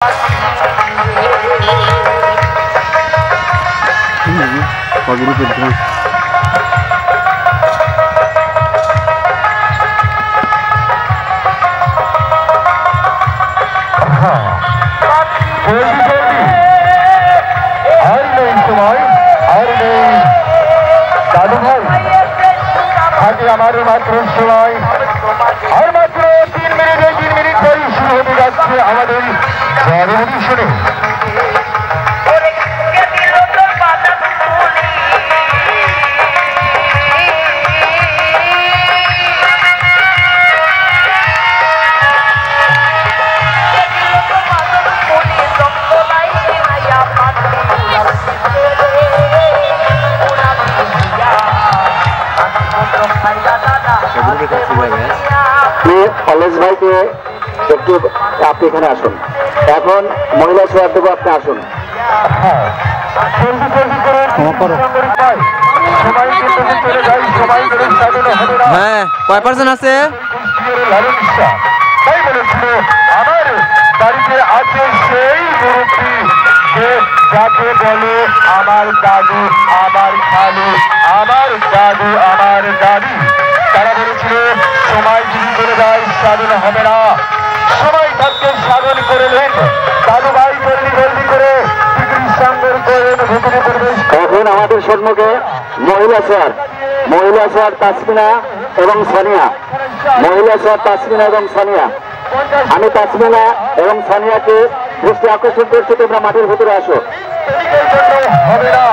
दादू भाई आगे हमारे मात्र समय और मात्र 3 मिनट পরেই শুরু হতে যাচ্ছে আমাদের শুনে কলেজ ভাইকে একটু আপনি এখানে আসুন। এখন মহিলা চেয়ার দেবো, আপনি আসুন। হ্যাঁ, কয় পার্সেন্ট আছে? আমার বাড়িতে আছে সেই মুরব্বী যাকে বলে আমার দাদু, আমার খালু, আমার দাদু, আমার দাদি। তারা বলেছিল সময় যদি করে দেয় স্বাধীন হবে না, সময় থাকতে স্বাধীন করে নেন। দাদু ভাই জলদি করে এখন আমাদের সম্মুখে মহিলা চেয়ার তাসমিনা এবং সানিয়া। মহিলা চেয়ার তাসমিনা এবং সানিয়া। আমি তাসমিনা এবং সানিয়াকে দৃষ্টি আকর্ষণ করছি, তোমরা মাঠের ভিতরে আসো। হবে না